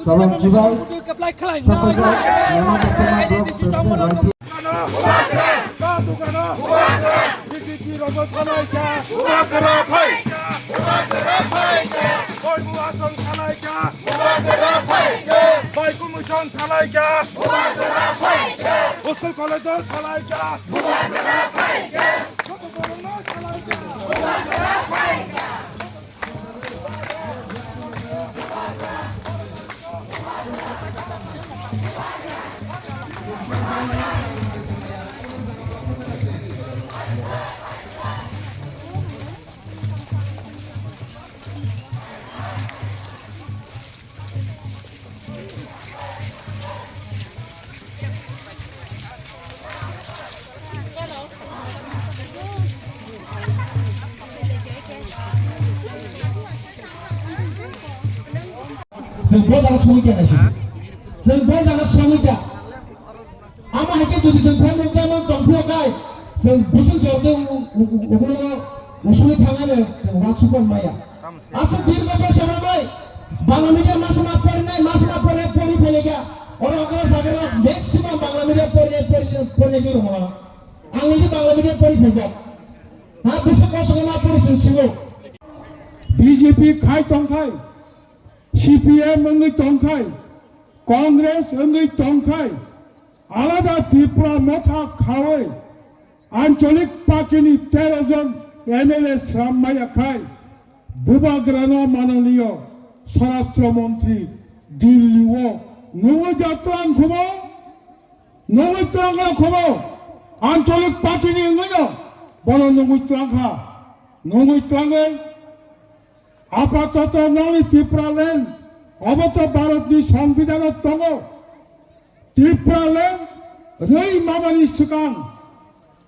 Salam jiwa. जों बजाराव सहैखाया जों बजाराव सहैखाया आमा हायके जुदि जों फैनो जानो दंफियाव गाय जों बोसोर जौदों उगुलो उसुलै थाङानो जों वाटसुपर माया आसो दीर्घ बছর হয় বাংলা মিডিয়াম মাসুমা পড়ে পড়ি ফেলে গিয়া ওরা ওখানে জায়গায় ম্যাক্সিমাম বাংলা মিডিয়াম পড়ে জোর হওয়া आं নিজে বাংলা মিডিয়াম পড়ি ফেজা হ্যাঁ বেশি কষ্ট না পড়েছেন সিগো বিজেপি খাই টংখাই সিপিএম अंगै टंखाय कांग्रेस अंगै टंखाय आलादा त्रिपुरा मथा खावै आंचलिक पार्टीनि 13 जन एमएलए साममायाखाय बुबाग्रानो माननीय स्वराष्ट्र मंत्री दिल्लीओ नङै जात्रां खबो नङै त्रांगा खबो आंचलिक पार्टीनि अंगैनो बनो नङै त्रांखा नङै त्रांगै आपातत नङै त्रिपुरा लैंड अबत भारतनि संविधानाव दङ त्रिपुरा लैंड रै माबानि सिगां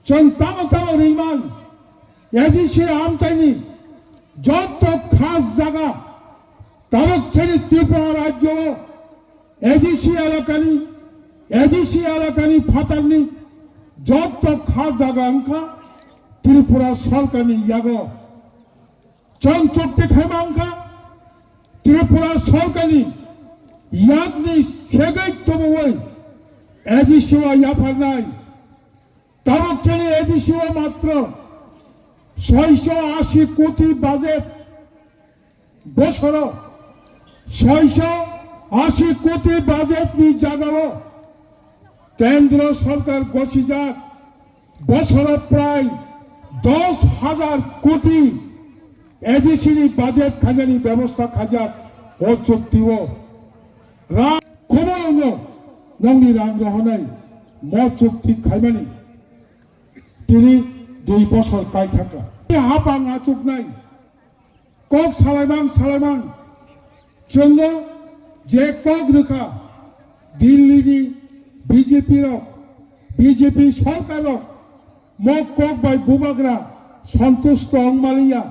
जों तामो रैमान एजिसि आमथायनि जत खास जागा तालुकसेनि त्रिपुरा राज्यआव एजिसि एलाकानि फातारनि जत खास जागा अंखा त्रिपुरा सरकारनि यागो जों चुक्ति खालामखा त्रिपुरा सरकारनि यागनि सेगै दबोवै एजिसिआ याफारनाय तालुकसेनि एजिसिआ मात्र 680 कोटी बाजेट बछराव 680 कोटी बाजेटनि जागाव केंद्र सरकार घोषित बछराव प्राय 10,000 कोटी एजिसिनि बाजेट खाजानि व्यवस्था खाजात ओ चुक्तिओ रा खबरंगो नंनि रां होनाय म चुक्ति खायमानि तिनि 2 बছর काय थाका हाबां आचुकनाय कक सालायमां जोंनो जे कक रोखा दिल्लीनि बीजेपी सरकार म कक बाय बुबाग्रा सन्तुष्ट अंमालिया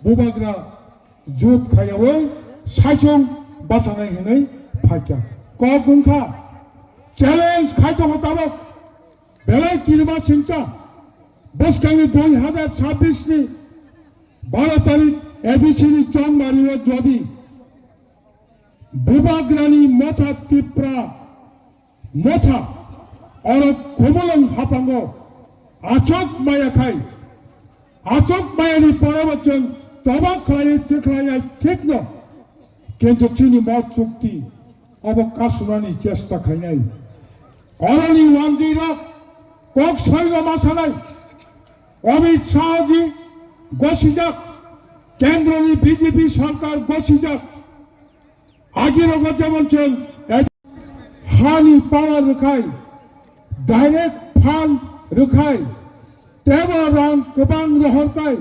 बुबाग्रा जुट खायावै साइसं बासानाय होनाय फाइका कक गुंखा चैलेंज खायतो हताबक बेलाय किरबा सिंचा बसकांनि 2026 नि 12 तारिख एबिसिनि चंबारिव जदि बुबाग्रानि मथा त्रिपुरा मथा और कोमलं हापांगो आचक मायाखाय आचक मायानि परबचन तबा खालाय ठीक न किन्तु चिनि मत चुक्ति अब कासुनानि चेष्टा खायनाय अरनि वांजिरा कक सैग मासानाय अमित शाह जी घोषित केंद्र बीजेपी सरकार घोषित आगे जेमन हानि पावर रखाय डायरेक्ट फांड रखाय तेब रां गोबां रहरखाय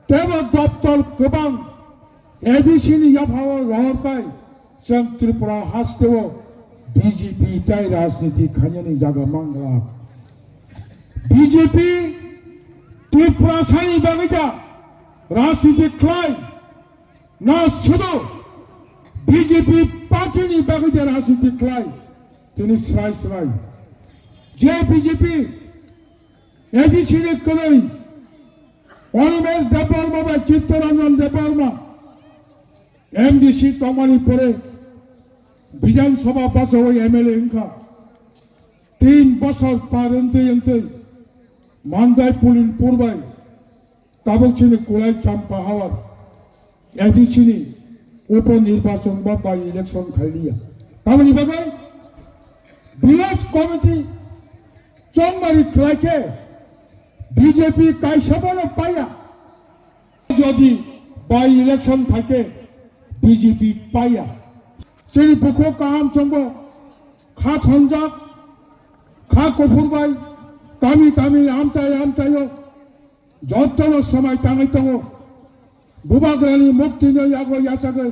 तेब दफ्तर गोबां एडिसिनि याफाव रहरखाय जों त्रिपुरा हास्तेव बीजेपी ताय राजनीति खायनि जागा मांगला बीजेपी त्रिपुरा सानि बागैदा राजनीति खाय না শুধু বিজেপি পার্টিনি বাগিয়ে রাজনীতি খায় তিনি শ্রাই শ্রাই যে বিজেপি এডিসিনে করেই অনিমেষ দেববর্মা বা চিত্তরঞ্জন দেববর্মা এমডিসি তমানি পরে বিধানসভা পাশে ওই এমএলএ ইনকা 3 বছর পার হতে মান্দায় পুলিন পূর্বায় তাবকছিনি কোলাই চাম্পা হাওয়ার এডিসিনি উপনির্বাচন বা ইলেকশন খাইলিয়া তামানি বাগাই ভিলেজ কমিটি চংমারি ক্রাইকে বিজেপি কাইসাবনো পাইয়া যদি বাই ইলেকশন থাকে বিজেপি পাইয়া চিনি বুকো কাহাম চঙ্গ খা ছঞ্জাক খা কফুরবাই তামি তামি আমতায় যতন সময় টাঙাই দङ বুবাগ্রানি মুক্তিनो यागो यासागै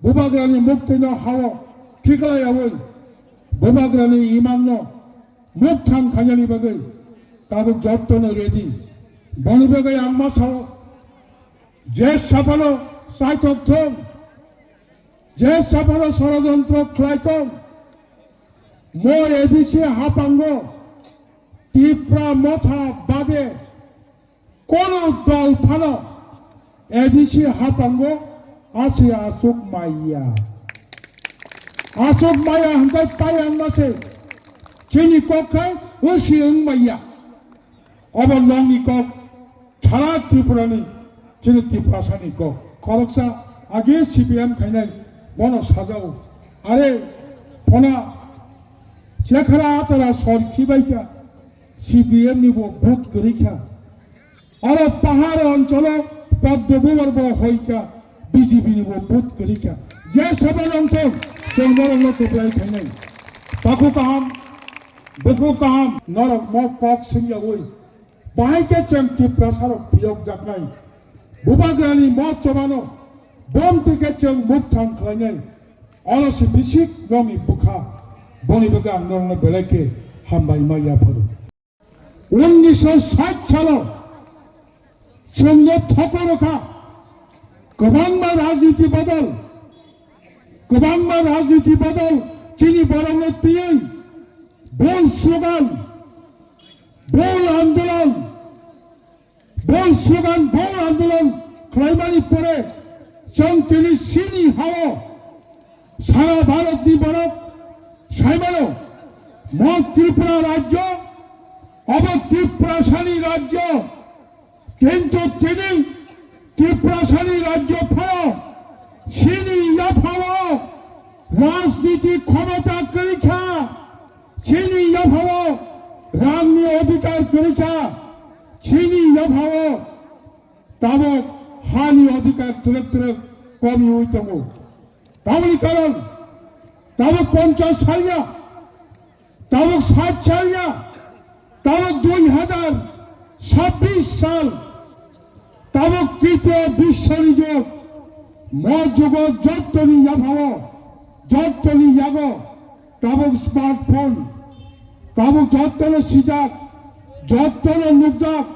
बुबाग्रानि मुक्तिनो हावो थिखलायावै बुबाग्रानि इमाननो मुक्तान खान्यानि बागै ताबो जत्तनो रेडि बनि बागै आम्मा सावो जे साफानो साइथक थं जे साफानो षড়যন্ত্র ख्लायथं मो एडिसि हापांगो टिप्रा मथा बादे कोनो दल फानो एडिसि हापांगो आसे आशोक माइया हंगाय पायang मासे चिनी कखाय उसियं माइया अब लंगनि कक छारा त्रिपुरानि चिनी त्रिपुरासानि कक खरकसा आगे सीपीएम खाइनाय बनो साजाव आरे फना जेखरा आतरा सरखिबायखा सीपीएम निबो भोट करिखा और पाहाड़ अंचल पद्मभूवर्ब हईका बीजेपी निबो भोट करिखा जे सबल अंचल जोंगरंग कपलाय थाइनाय बाखौ काहाम नरक म कक सिंयावै बाहायके जों त्रिपुरासार बियोग जाबनाय बुबाग्रानि म चबानो बम टिकेट जों मुक्तान खालायनाय अलसि बिसिक नङि बुखा बनि बगा नरनो बेलायके हामबाय माइयाफोर 1960 सालाव जोंनो थकरखा गोबांबा राजनीति बदल चिनी बरंनो तियै बोल स्लोगान बोल आंदोलन खालामनानै परे जों दिनै सिनि हावो सारा भारतनि बरफ साइमानो म त्रिपुरा राज्य अब त्रिपुरासानि राज्य किन्तु तिनी त्रिपुरासानि राज्य फानो सिनि याफावो राजनीति क्षमता करिखा सिनि याफावो रांनि अधिकार करिखा सिनि याफावो ताबो हानि अधिकार तुरक कमी हुई दङ ताबनि कारण ताबो 50 सालिया ताबो 60 सालिया ताबो 2026 साल ताबो तृतीय विश्वयुद्ध म जुग जत्तनि याभावो जत्तनि यागो ताबो स्मार्टफोन ताबो जत्तनो सिजाक जत्तनो नुकजाक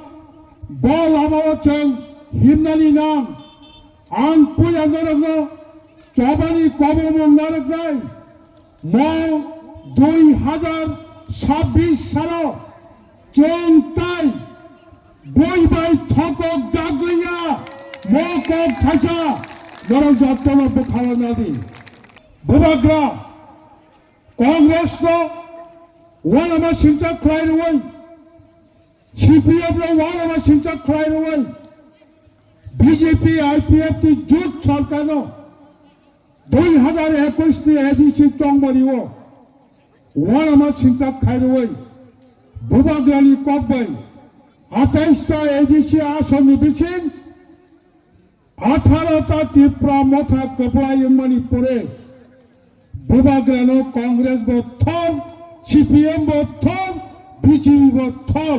बल आबावो जों हिमनानि नाम आं पुयागरनो चबानि कबमो नारकनाय म 2026 सालाव जों ताई बयबाय थकक जाग्लिया मकक थाइसा नरक जत्तनो बुखावनादि बुबाग्रा कांग्रेसनो वालामा सिंचा खालायनोवै सीपीएम नो वालामा सिंचा खालायनोवै बीजेपी आईपीएफ की जुट सरकारनो 2021 नि एडिसि चंबारिओ वालामा सिंचा खालायनोवै बुबाग्रानि ककबाय 28टा एडिसि आसननि बिसिं 18टा त्रिपुरा मथा कपलायंमानि परे बुबाग्रानो कांग्रेस बो थम सीपीएम बो थम बीजेपी बो थम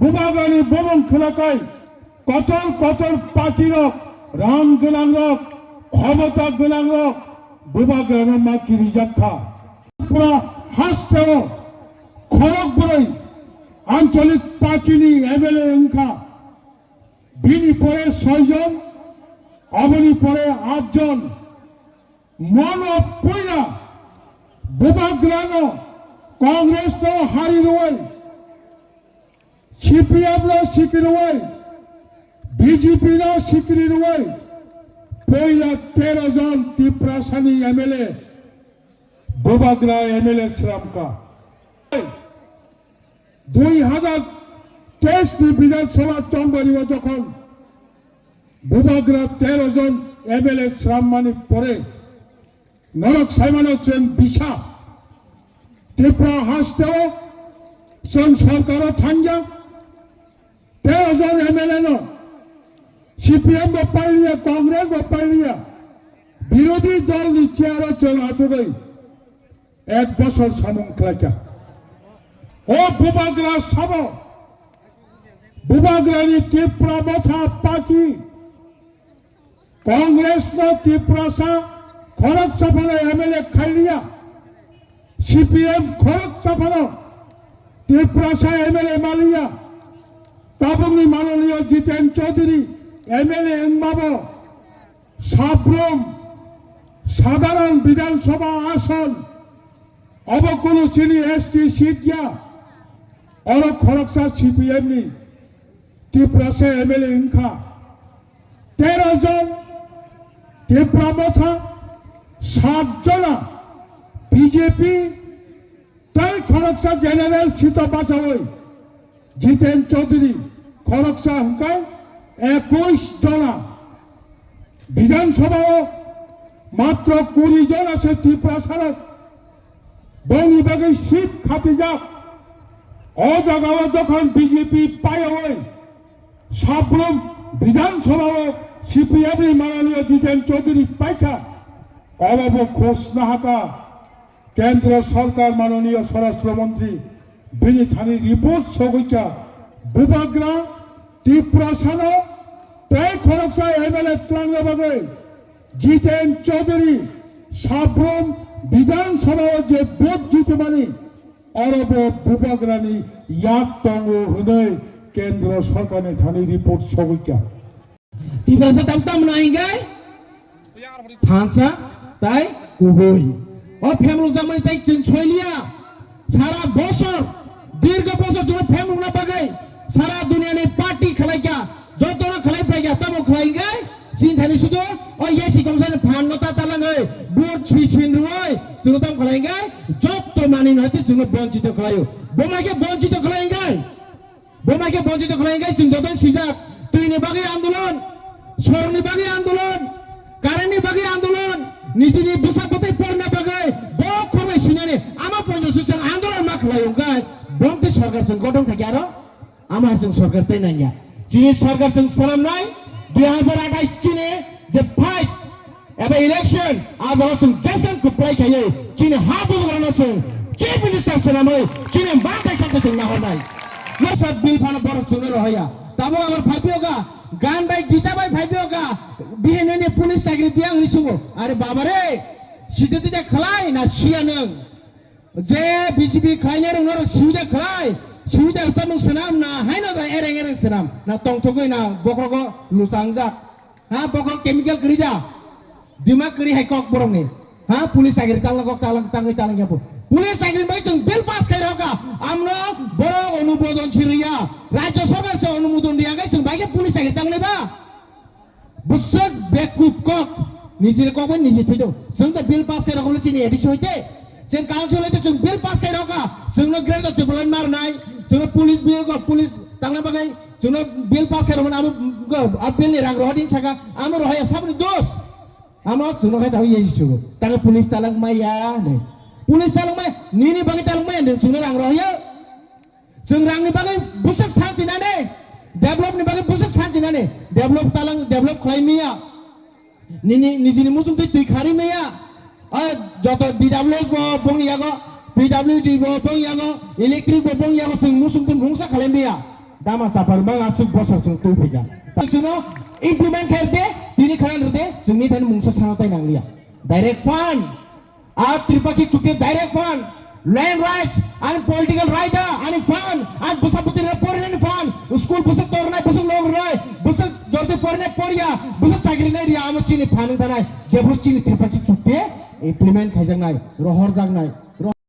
बुबाग्रानि बमन खोलाखाय कतल पार्टीनो रां गोनां क्षमता गोनां बुबाग्रानो माखि रिजार्भखा त्रिपुरा हास्टेल खरगपुरै आंचलिक पार्टी एमएलए ओंखा बिनि परे 6 जन অবনি পরে 8 জন মন পয়লা বুবাগ্রানো কংগ্রেস তো হারি রই সিপিএম লো সিকি রই বিজেপি লো সিকি রই পয়লা 13 জন ত্রিপুরাসানি এমএলএ বুবাগ্রা এমএলএ শ্রামকা 2023 বিধানসভা চম্বরিব যখন বুবাগ্রা 13 জন এমএলএ শ্রামমানি পরে নরক সাইমান হচ্ছেন বিশা ত্রিপুরা হাসতেও সং সরকার থাঞ্জা 13 জন এমএলএ ন সিপিএম পাইলিয়া কংগ্রেস পাইলিয়া বিরোধী দল নিচ্ছে আরো চলাচলে 1 বছর সামন খেলা ও বুবাগ্রা সাব বুবাগ্রানি ত্রিপুরা মথা পাকি কংগ্রেস ন ত্রিপুরাসা খড়গ সফল এমএলএ খাইলিয়া সিপিএম খড়গ সফল ত্রিপুরাসা এমএলএ মালিয়া তাবংনি মাননীয় জিতেন চৌধুরী এমএলএ এনবাব সাব্রম সাধারণ বিধানসভা আসন অবকুল শ্রেণী এসটি সিটিয়া और खड़गसा सीपीएम नी त्रिपुरा से एमएलए इनका 13 जन त्रिपुरा मथा 7 जना बीजेपी तय खड़गसा जनरल सीता बासावई जितेन चौधरी खड़गसा हमका 21 जना विधानसभा मात्र 20 जन আছে त्रिपुरा सारा बंगी बागी सीट खाती जा অজাগাও যখন বিজেপি পায় হয় সাবরম বিধানসভা সিপিএম মাননীয় জিতেন চৌধুরী পাইকা অভাব ঘোষ নাহাকা কেন্দ্র সরকার মাননীয় স্বরাষ্ট্রমন্ত্রী বিনীত হানি রিপোর্ট সগৈকা বুবাগ্রা ত্রিপুরা সানো প্রায় খড়গসা এমএলএ ত্রাঙ্গবাগে জিতেন চৌধুরী সাবরম বিধানসভা যে ভোট জিতে মানে अरब बुबाग्रानी याद तंग हुने केंद्र सरकार ने थानी रिपोर्ट सगैका ত্রিপুরা তামতাম নাই গায় ফানসা তাই কুবই ও ফ্যামিলি জামাই তাই চিন ছয়লিয়া সারা বছর দীর্ঘ বছর জন্য ফ্যামিলি না পাগাই সারা দুনিয়ানে পার্টি খেলাইকা যতন খেলাই পাইকা তামো খেলাই গায় সিন থানি শুধু ও ইয়েসি কংসান ফান্নতা তালাঙ্গই বুট ছিছিন রয় সুনতাম খেলাই গায় যত মানি নয়তে জন্য বঞ্চিত খেলাयो বোমাকে বঞ্চিত খেলাই গায় বোমাকে বঞ্চিত খেলাই গায় সিন যতন সিজাক তুইনি বাগে আন্দোলন স্মরণী বাগে আন্দোলন কারণী বাগে আন্দোলন নিজেনি বসাপতে পড়না বাগে বক করবে সিনানে আমা পর্যন্ত সুসং আন্দোলন মা খেলাयो গায় বমতে সরকার সং গঠন থাকে আর আমার সং সরকার তাই নাই চীনের সরকার সং সালাম নাই 2028 चीने जब फाइट अब इलेक्शन आज हम जैसन को प्लाई किए चीने हाथ बुलाना चाहिए चीफ मिनिस्टर से नाम है चीने बात ऐसा तो चलना होना है ये सब बिल फाना बहुत सुने रहा है तब वो अगर फाइट होगा गान भाई गीता भाई फाइट होगा बिहेने ने पुलिस सागरी बियांग नहीं सुनो अरे बाबा रे सीधे सीधे खलाई ना शियानंग जे बीजेपी खाइने रंग नर सीधे खलाई सुविधा samung senam na haino da ereng senam na tong thogoi na bokro lusangja ha bokro chemical kerja dimak keri hai kok borong ni ha pulis agri talang kok talang ya pulis agri bai chung bill pass kai hoga amno boro onubodon chiriya rajya sarkar se onumodon dia gai chung bai ke pulis agri tang ne ba busuk bekup kok nijir kok ban nijir thido chung da bill pass kai rokole chini edi hoite जों council होते जों bill pass kai hoga जोंनो grade तो बुलान मारनाय जोंनो police bill को police तांना बागै जोंनो bill pass kai Raman अब बिल नि रां रहदिन सागा आम रहया सबनि दोष आम जोंनो खाय दावि येसु तांगा पुलिस तालां माया नै पुलिस तालां माय निनि बागै तालां माय जोंनो रां रहया जों रांनि बागै बुसक सानसिनानै डेभलप नि बागै बुसक सानसिनानै डेभलप तालां डेभलप खालायमिया निनि निजिनि मुजुं दै खारि मैया যত বিডব্লিউএস বংয়াগো পিডব্লিউডি বংয়াগো ইলেকট্রিক বংয়াগো जों मुसुंखौ मुंसा खालामबिया दामा साफार मा आसुक बसर जों तो फैगा जोंनो इमप्लिमेंट करदे दिनि खालाम रदे जोंनि थान मुंसा सानाय नांलिया डाइरेक्ट फंड आ त्रिपाखी चुके direct fund land rights and political right and fund and busaputira foreign fund school busuk tornai busuk log rai busuk জলদি পড়নে পড়িয়া বুঝে চাকরি নাই রিয়া আমো চিনি ফানি দানাই যেবুর চিনি ত্রিপাকি চুটে ইমপ্লিমেন্ট খাইজাंनाय रहर जांनाय